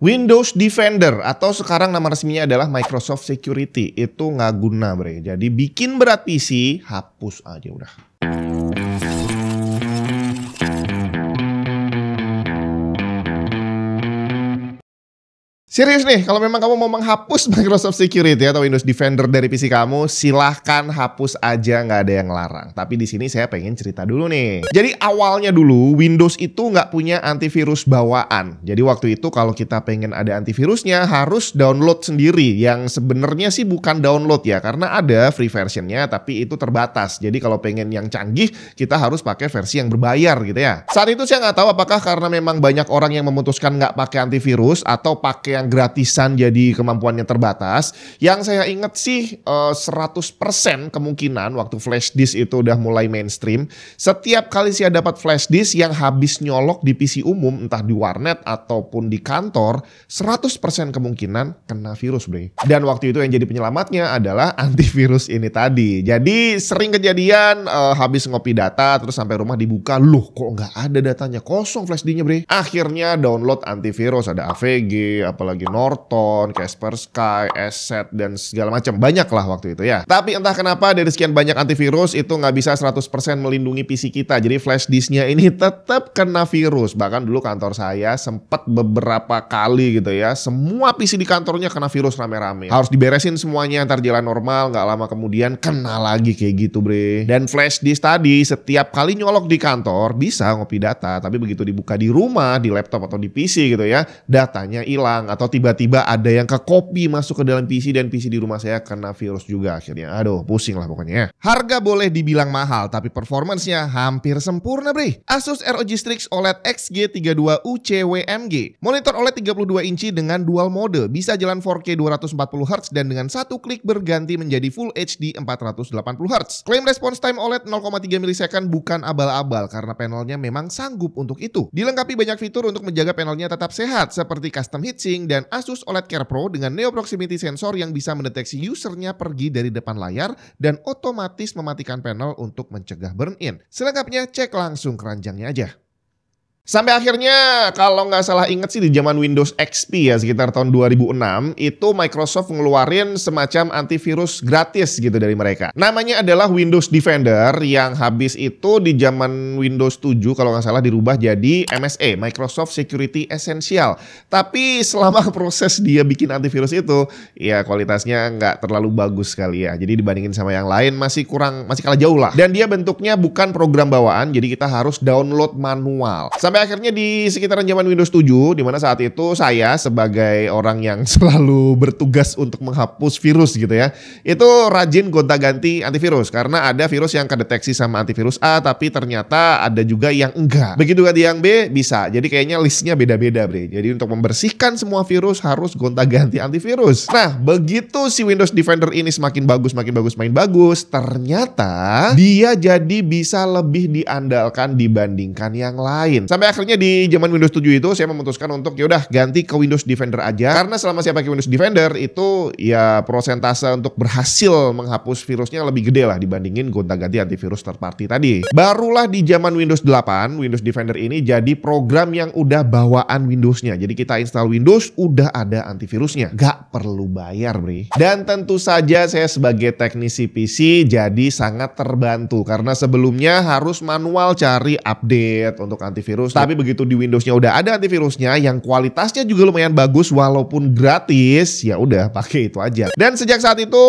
Windows Defender atau sekarang nama resminya adalah Microsoft Security itu nggak guna bre. Jadi bikin berat PC, hapus aja udah. Serius nih, kalau memang kamu mau menghapus Microsoft Security atau Windows Defender dari PC kamu, silahkan hapus aja, nggak ada yang larang. Tapi di sini saya pengen cerita dulu nih. Jadi awalnya dulu Windows itu nggak punya antivirus bawaan. Jadi waktu itu kalau kita pengen ada antivirusnya harus download sendiri. Yang sebenarnya sih bukan download ya, karena ada free versionnya, tapi itu terbatas. Jadi kalau pengen yang canggih, kita harus pakai versi yang berbayar gitu ya. Saat itu saya nggak tahu apakah karena memang banyak orang yang memutuskan nggak pakai antivirus atau pakai yang gratisan jadi kemampuannya terbatas. Yang saya ingat sih 100% kemungkinan waktu flash disk itu udah mulai mainstream, setiap kali saya dapat flash disk yang habis nyolok di PC umum, entah di warnet ataupun di kantor, 100% kemungkinan kena virus bre. Dan waktu itu yang jadi penyelamatnya adalah antivirus ini tadi. Jadi sering kejadian habis ngopi data terus sampai rumah dibuka, loh kok nggak ada datanya, kosong flash disknya bre. Akhirnya download antivirus, ada AVG, apalagi Norton, Kaspersky, Asset, dan segala macam. Banyak lah waktu itu ya. Tapi entah kenapa dari sekian banyak antivirus itu nggak bisa 100% melindungi PC kita. Jadi flash disknya ini tetap kena virus. Bahkan dulu kantor saya sempat beberapa kali gitu ya. Semua PC di kantornya kena virus rame-rame. Harus diberesin semuanya, ntar jalan normal. Nggak lama kemudian kena lagi kayak gitu bre. Dan flash disk tadi setiap kali nyolok di kantor bisa ngopi data. Tapi begitu dibuka di rumah, di laptop atau di PC gitu ya, datanya hilang. Atau tiba-tiba ada yang ke copy masuk ke dalam PC dan PC di rumah saya kena virus juga akhirnya. Aduh, pusing lah pokoknya. Harga boleh dibilang mahal, tapi performance-nya hampir sempurna bre. Asus ROG Strix OLED XG32 UCWMG. Monitor OLED 32 inci dengan dual mode. Bisa jalan 4K 240Hz dan dengan satu klik berganti menjadi Full HD 480Hz. Klaim response time OLED 0,3 milisecond bukan abal-abal karena panelnya memang sanggup untuk itu. Dilengkapi banyak fitur untuk menjaga panelnya tetap sehat seperti custom heatsink dan Asus OLED Care Pro dengan Neo Proximity Sensor yang bisa mendeteksi usernya pergi dari depan layar dan otomatis mematikan panel untuk mencegah burn-in. Selengkapnya cek langsung keranjangnya aja. Sampai akhirnya kalau nggak salah inget sih di zaman Windows XP ya sekitar tahun 2006 itu Microsoft ngeluarin semacam antivirus gratis gitu dari mereka. Namanya adalah Windows Defender yang habis itu di zaman Windows 7 kalau nggak salah dirubah jadi MSE, Microsoft Security Essential. Tapi selama proses dia bikin antivirus itu ya kualitasnya nggak terlalu bagus sekali ya. Jadi dibandingin sama yang lain masih kalah jauh lah. Dan dia bentuknya bukan program bawaan jadi kita harus download manual. Sampai akhirnya di sekitaran zaman Windows 7, di mana saat itu saya sebagai orang yang selalu bertugas untuk menghapus virus gitu ya, itu rajin gonta-ganti antivirus. Karena ada virus yang kedeteksi sama antivirus A, tapi ternyata ada juga yang enggak. Begitu ganti yang B, bisa. Jadi kayaknya listnya beda-beda bre. Jadi untuk membersihkan semua virus harus gonta-ganti antivirus. Nah, begitu si Windows Defender ini semakin bagus, ternyata dia jadi bisa lebih diandalkan dibandingkan yang lain. Sampai akhirnya di zaman Windows 7 itu saya memutuskan untuk yaudah ganti ke Windows Defender aja. Karena selama saya pakai Windows Defender itu ya prosentase untuk berhasil menghapus virusnya lebih gede lah dibandingin gonta-ganti antivirus third party tadi. Barulah di zaman Windows 8, Windows Defender ini jadi program yang udah bawaan Windowsnya. Jadi kita install Windows udah ada antivirusnya. Gak perlu bayar bre. Dan tentu saja saya sebagai teknisi PC jadi sangat terbantu. Karena sebelumnya harus manual cari update untuk antivirus. Tapi begitu di Windowsnya udah ada antivirusnya yang kualitasnya juga lumayan bagus walaupun gratis, ya udah pakai itu aja. Dan sejak saat itu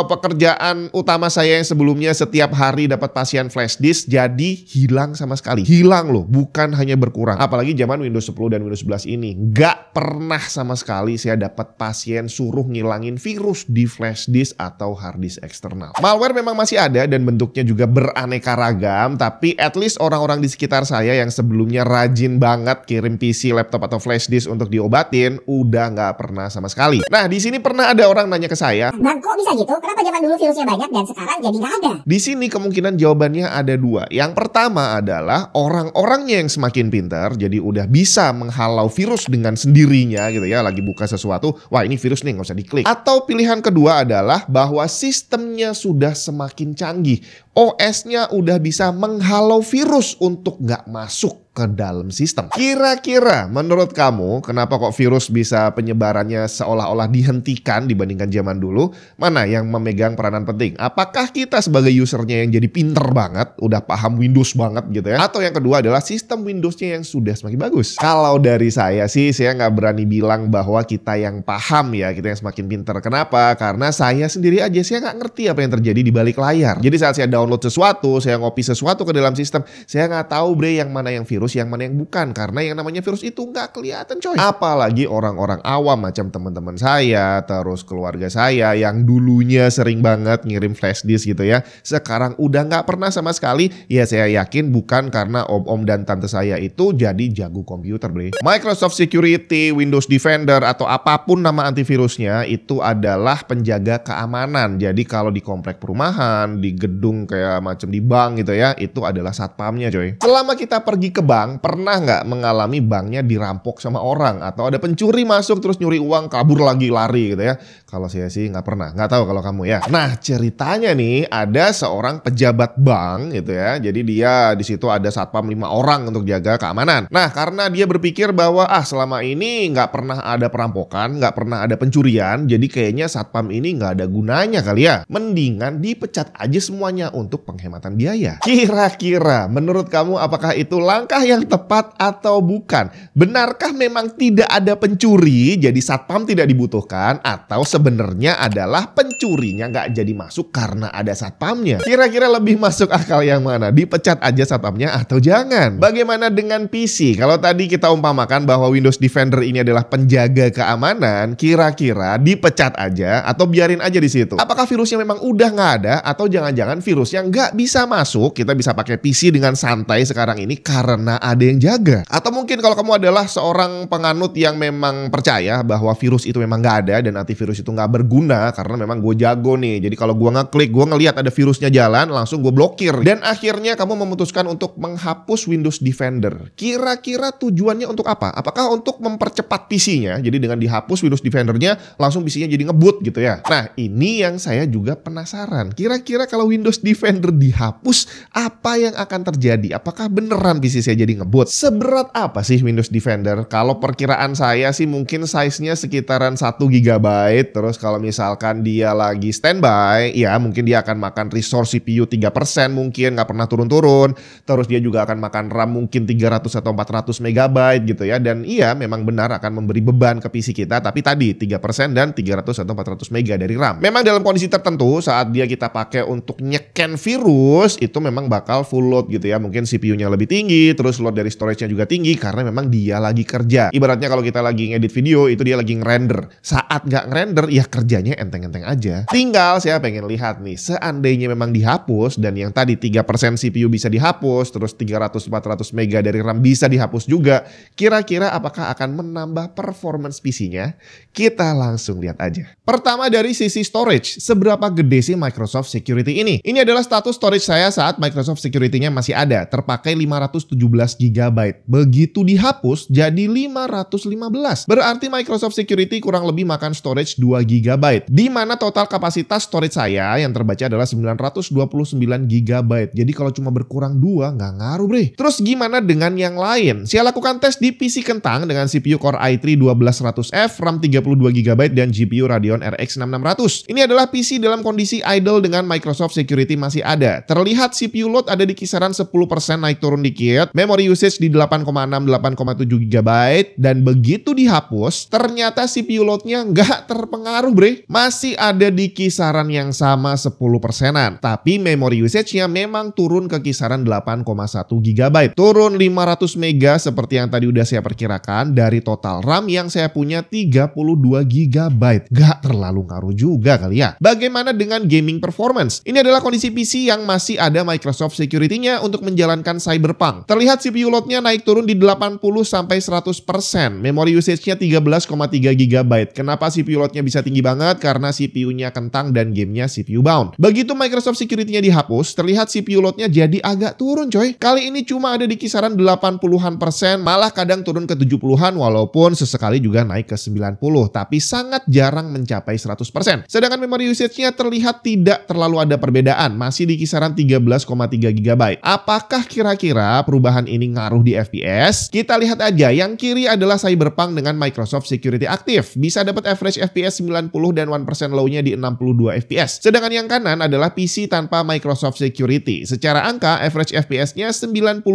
pekerjaan utama saya yang sebelumnya setiap hari dapat pasien flash disk jadi hilang sama sekali. Hilang loh, bukan hanya berkurang. Apalagi zaman Windows 10 dan Windows 11 ini nggak pernah sama sekali saya dapat pasien suruh ngilangin virus di flash disk atau hard disk eksternal. Malware memang masih ada dan bentuknya juga beraneka ragam, tapi at least orang-orang di sekitar saya yang sebelumnya rajin banget kirim PC, laptop atau flash disk untuk diobatin, udah nggak pernah sama sekali. Nah, di sini pernah ada orang nanya ke saya, "Bang, kok bisa gitu? Kenapa zaman dulu virusnya banyak dan sekarang jadi nggak ada?" Di sini kemungkinan jawabannya ada dua. Yang pertama adalah orang-orangnya yang semakin pintar, jadi udah bisa menghalau virus dengan sendirinya gitu ya, lagi buka sesuatu, wah ini virus nih nggak usah diklik. Atau pilihan kedua adalah bahwa sistemnya sudah semakin canggih, OS-nya udah bisa menghalau virus untuk nggak masuk ke dalam sistem. Kira-kira menurut kamu kenapa kok virus bisa penyebarannya seolah-olah dihentikan dibandingkan zaman dulu? Mana yang memegang peranan penting? Apakah kita sebagai usernya yang jadi pinter banget, udah paham Windows banget gitu ya? Atau yang kedua adalah sistem Windowsnya yang sudah semakin bagus? Kalau dari saya sih, saya nggak berani bilang bahwa kita yang paham ya, kita yang semakin pinter. Kenapa? Karena saya sendiri aja, saya nggak ngerti apa yang terjadi di balik layar. Jadi saat saya download sesuatu, saya ngopi sesuatu ke dalam sistem, saya nggak tahu bre yang mana yang virus, yang mana yang bukan. Karena yang namanya virus itu nggak kelihatan coy. Apalagi orang-orang awam macam teman-teman saya, terus keluarga saya yang dulunya sering banget ngirim flash disk gitu ya. Sekarang udah nggak pernah sama sekali. Ya saya yakin bukan karena om-om dan tante saya itu jadi jago komputer bre. Microsoft Security, Windows Defender atau apapun nama antivirusnya itu adalah penjaga keamanan. Jadi kalau di komplek perumahan, di gedung kayak macam di bank gitu ya, itu adalah satpamnya coy. Selama kita pergi ke bank, pernah nggak mengalami banknya dirampok sama orang atau ada pencuri masuk terus nyuri uang kabur lagi lari gitu ya? Kalau saya sih nggak pernah, nggak tahu kalau kamu ya. Nah ceritanya nih ada seorang pejabat bank gitu ya, jadi dia di situ ada satpam 5 orang untuk jaga keamanan. Nah karena dia berpikir bahwa selama ini nggak pernah ada perampokan, nggak pernah ada pencurian, jadi kayaknya satpam ini nggak ada gunanya kali ya. Mendingan dipecat aja semuanya untuk penghematan biaya. Kira-kira menurut kamu apakah itu langkah yang tepat atau bukan? Benarkah memang tidak ada pencuri jadi satpam tidak dibutuhkan, atau sebenarnya adalah pencurinya nggak jadi masuk karena ada satpamnya? Kira-kira lebih masuk akal yang mana? Dipecat aja satpamnya atau jangan? Bagaimana dengan PC? Kalau tadi kita umpamakan bahwa Windows Defender ini adalah penjaga keamanan, kira-kira dipecat aja atau biarin aja di situ? Apakah virusnya memang udah nggak ada, atau jangan-jangan virusnya nggak bisa masuk, kita bisa pakai PC dengan santai sekarang ini karena ada yang jaga? Atau mungkin kalau kamu adalah seorang penganut yang memang percaya bahwa virus itu memang nggak ada dan antivirus itu nggak berguna karena memang gue jago nih, jadi kalau gue ngeklik, gue ngelihat ada virusnya jalan, langsung gue blokir, dan akhirnya kamu memutuskan untuk menghapus Windows Defender. Kira-kira tujuannya untuk apa? Apakah untuk mempercepat PC-nya, jadi dengan dihapus Windows Defender-nya langsung PC-nya jadi ngebut gitu ya? Nah ini yang saya juga penasaran. Kira-kira kalau Windows Defender dihapus, apa yang akan terjadi? Apakah beneran PC saya jadi ngebut? Seberat apa sih Windows Defender? Kalau perkiraan saya sih mungkin size-nya sekitaran 1 GB. Terus kalau misalkan dia lagi standby, ya mungkin dia akan makan resource CPU 3% mungkin, nggak pernah turun-turun. Terus dia juga akan makan RAM mungkin 300 atau 400 MB gitu ya. Dan iya memang benar akan memberi beban ke PC kita, tapi tadi 3% dan 300 atau 400 MB dari RAM. Memang dalam kondisi tertentu saat dia kita pakai untuk nyeken virus, itu memang bakal full load gitu ya. Mungkin CPU-nya lebih tinggi, terus load dari storage-nya juga tinggi karena memang dia lagi kerja. Ibaratnya kalau kita lagi ngedit video, itu dia lagi ngerender. Saat nggak ngerender, ya kerjanya enteng-enteng aja. Tinggal saya pengen lihat nih, seandainya memang dihapus dan yang tadi 3% CPU bisa dihapus, terus 300-400 MB dari RAM bisa dihapus juga, kira-kira apakah akan menambah performance PC-nya? Kita langsung lihat aja. Pertama dari sisi storage, seberapa gede sih Microsoft Security ini? Ini adalah status storage saya saat Microsoft Security-nya masih ada, terpakai 517 GB. Begitu dihapus jadi 515. Berarti Microsoft Security kurang lebih makan storage 2 GB. Di mana total kapasitas storage saya yang terbaca adalah 929 GB. Jadi kalau cuma berkurang 2 nggak ngaruh bre. Terus gimana dengan yang lain? Saya lakukan tes di PC kentang dengan CPU Core i3 12100F, RAM 32 GB dan GPU Radeon RX 6600. Ini adalah PC dalam kondisi idle dengan Microsoft Security masih ada. Terlihat CPU load ada di kisaran 10% naik turun dikit. Memory usage di 8,6-8,7 GB. Dan begitu dihapus, ternyata CPU loadnya nggak terpengaruh bre. Masih ada di kisaran yang sama 10%-an. Tapi memory usage-nya memang turun ke kisaran 8,1 GB. Turun 500 MB seperti yang tadi udah saya perkirakan dari total RAM yang saya punya 32 GB. Gak terlalu ngaruh juga kali ya. Bagaimana dengan gaming performance? Ini adalah kondisi PC yang masih ada Microsoft Security-nya untuk menjalankan Cyberpunk. Terlihat CPU load-nya naik turun di 80-100%. Memory usage-nya 13,3 GB. Kenapa CPU load-nya bisa tinggi banget? Karena CPU-nya kentang dan gamenya CPU bound. Begitu Microsoft Security-nya dihapus, terlihat CPU load-nya jadi agak turun coy. Kali ini cuma ada di kisaran 80-an persen, malah kadang turun ke 70-an walaupun sesekali juga naik ke 90, tapi sangat jarang mencapai 100%. Sedangkan memory usage-nya terlihat tidak terlalu ada perbedaan, masih di kisaran 13,3 GB. Apakah kira-kira perubahan misalkan ini ngaruh di FPS, kita lihat aja yang kiri adalah Cyberpunk dengan Microsoft Security Active. Bisa dapat average FPS 90 dan 1% low-nya di 62 FPS. Sedangkan yang kanan adalah PC tanpa Microsoft Security. Secara angka, average FPS-nya 92,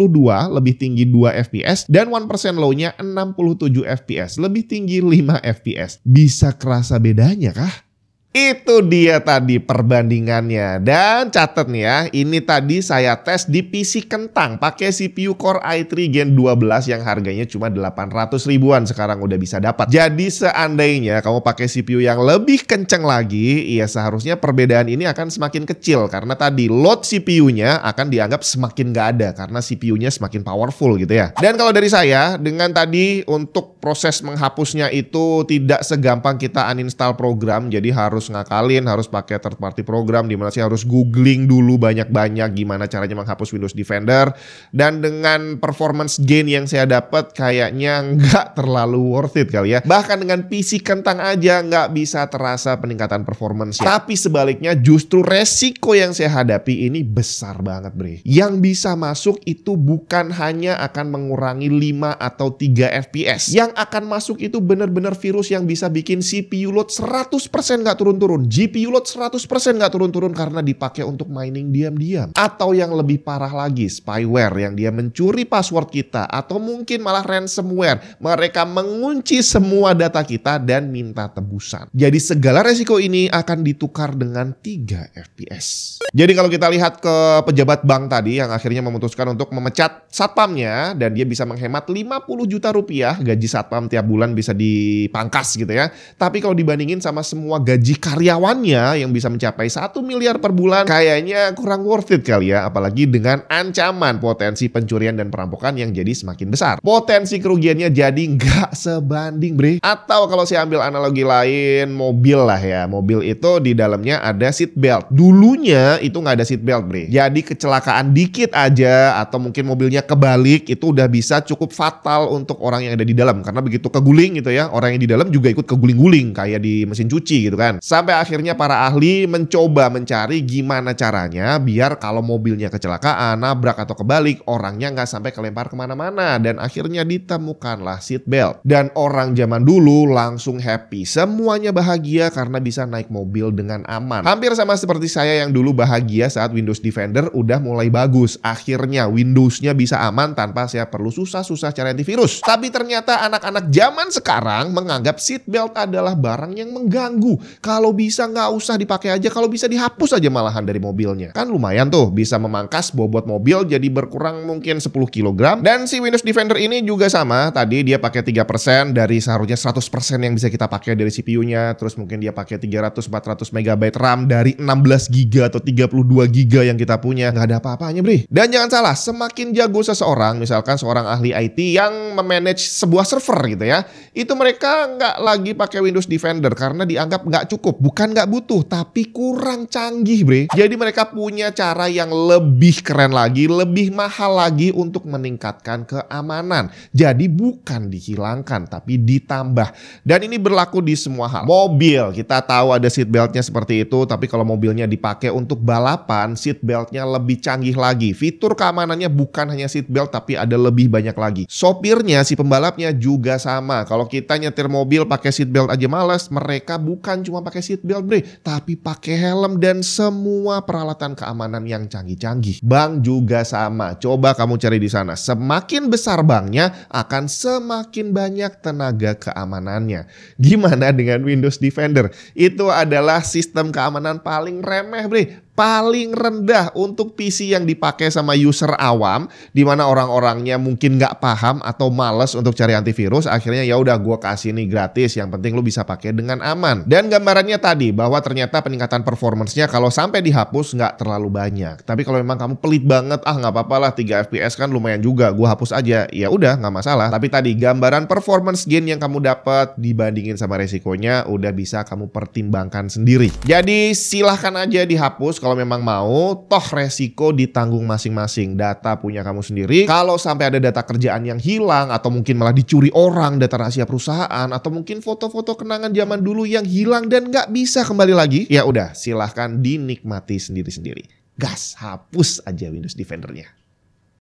lebih tinggi 2 FPS, dan 1% low-nya 67 FPS, lebih tinggi 5 FPS. Bisa kerasa bedanya kah? Itu dia tadi perbandingannya. Dan catat nih ya, ini tadi saya tes di PC kentang pakai CPU Core i3 Gen 12 yang harganya cuma 800 ribuan, sekarang udah bisa dapat. Jadi seandainya kamu pakai CPU yang lebih kenceng lagi, ya seharusnya perbedaan ini akan semakin kecil karena tadi load CPU-nya akan dianggap semakin gak ada karena CPU-nya semakin powerful gitu ya. Dan kalau dari saya, dengan tadi untuk proses menghapusnya itu tidak segampang kita uninstall program, jadi harus ngakalin, harus pakai third party program di mana sih harus googling dulu banyak-banyak gimana caranya menghapus Windows Defender. Dan dengan performance gain yang saya dapat kayaknya nggak terlalu worth it kali ya. Bahkan dengan PC kentang aja nggak bisa terasa peningkatan performance. Tapi sebaliknya justru resiko yang saya hadapi ini besar banget bre. Yang bisa masuk itu bukan hanya akan mengurangi 5 atau 3 FPS. Yang akan masuk itu benar-benar virus yang bisa bikin CPU load 100% nggak turun-turun, GPU load 100% nggak turun-turun karena dipakai untuk mining diam-diam. Atau yang lebih parah lagi, spyware yang dia mencuri password kita, atau mungkin malah ransomware. Mereka mengunci semua data kita dan minta tebusan. Jadi segala resiko ini akan ditukar dengan 3 FPS. Jadi kalau kita lihat ke pejabat bank tadi yang akhirnya memutuskan untuk memecat satpamnya dan dia bisa menghemat 50 juta rupiah, gaji satpam tiap bulan bisa dipangkas gitu ya. Tapi kalau dibandingin sama semua gaji karyawannya yang bisa mencapai 1 miliar per bulan, kayaknya kurang worth it kali ya. Apalagi dengan ancaman potensi pencurian dan perampokan yang jadi semakin besar. Potensi kerugiannya jadi nggak sebanding bre. Atau kalau saya ambil analogi lain, mobil lah ya. Mobil itu di dalamnya ada seat belt. Dulunya itu nggak ada seat belt bre. Jadi kecelakaan dikit aja atau mungkin mobilnya kebalik itu udah bisa cukup fatal untuk orang yang ada di dalam. Karena begitu keguling gitu ya, orang yang di dalam juga ikut keguling-guling kayak di mesin cuci gitu kan. Sampai akhirnya para ahli mencoba mencari gimana caranya biar kalau mobilnya kecelakaan, nabrak atau kebalik, orangnya nggak sampai kelempar kemana-mana. Dan akhirnya ditemukanlah seat belt. Dan orang zaman dulu langsung happy. Semuanya bahagia karena bisa naik mobil dengan aman. Hampir sama seperti saya yang dulu bahagia saat Windows Defender udah mulai bagus. Akhirnya Windows-nya bisa aman tanpa saya perlu susah-susah cari antivirus. Tapi ternyata anak-anak zaman sekarang menganggap seat belt adalah barang yang mengganggu. Kalau bisa nggak usah dipakai aja, kalau bisa dihapus aja malahan dari mobilnya. Kan lumayan tuh, bisa memangkas bobot mobil jadi berkurang mungkin 10 kg. Dan si Windows Defender ini juga sama, tadi dia pakai 3% dari seharusnya 100% yang bisa kita pakai dari CPU-nya. Terus mungkin dia pakai 300-400 MB RAM dari 16 GB atau 32 GB yang kita punya. Nggak ada apa-apanya bre. Dan jangan salah, semakin jago seseorang, misalkan seorang ahli IT yang memanage sebuah server gitu ya, itu mereka nggak lagi pakai Windows Defender karena dianggap nggak cukup. Bukan nggak butuh, tapi kurang canggih bre. Jadi mereka punya cara yang lebih keren lagi, lebih mahal lagi untuk meningkatkan keamanan. Jadi bukan dihilangkan, tapi ditambah. Dan ini berlaku di semua hal. Mobil, kita tahu ada seat beltnya seperti itu, tapi kalau mobilnya dipakai untuk balapan, seat beltnya lebih canggih lagi. Fitur keamanannya bukan hanya seat belt, tapi ada lebih banyak lagi. Sopirnya, si pembalapnya juga sama. Kalau kita nyetir mobil pakai seat belt aja males, mereka bukan cuma pakai seat belt bre, tapi pakai helm dan semua peralatan keamanan yang canggih-canggih. Bank juga sama. Coba kamu cari di sana. Semakin besar banknya, akan semakin banyak tenaga keamanannya. Gimana dengan Windows Defender? Itu adalah sistem keamanan paling remeh bre. Paling rendah untuk PC yang dipakai sama user awam, di mana orang-orangnya mungkin nggak paham atau males untuk cari antivirus. Akhirnya ya udah gue kasih nih gratis, yang penting lu bisa pakai dengan aman. Dan gambarannya tadi bahwa ternyata peningkatan performance-nya kalau sampai dihapus nggak terlalu banyak. Tapi kalau memang kamu pelit banget, nggak apa-apa lah 3 FPS kan lumayan juga, gue hapus aja. Ya udah nggak masalah. Tapi tadi gambaran performance gain yang kamu dapat dibandingin sama resikonya udah bisa kamu pertimbangkan sendiri. Jadi silahkan aja dihapus kalau memang mau, toh resiko ditanggung masing-masing. Data punya kamu sendiri. Kalau sampai ada data kerjaan yang hilang atau mungkin malah dicuri orang, data rahasia perusahaan, atau mungkin foto-foto kenangan zaman dulu yang hilang dan nggak bisa kembali lagi, ya udah silahkan dinikmati sendiri-sendiri. Gas, hapus aja Windows Defender-nya.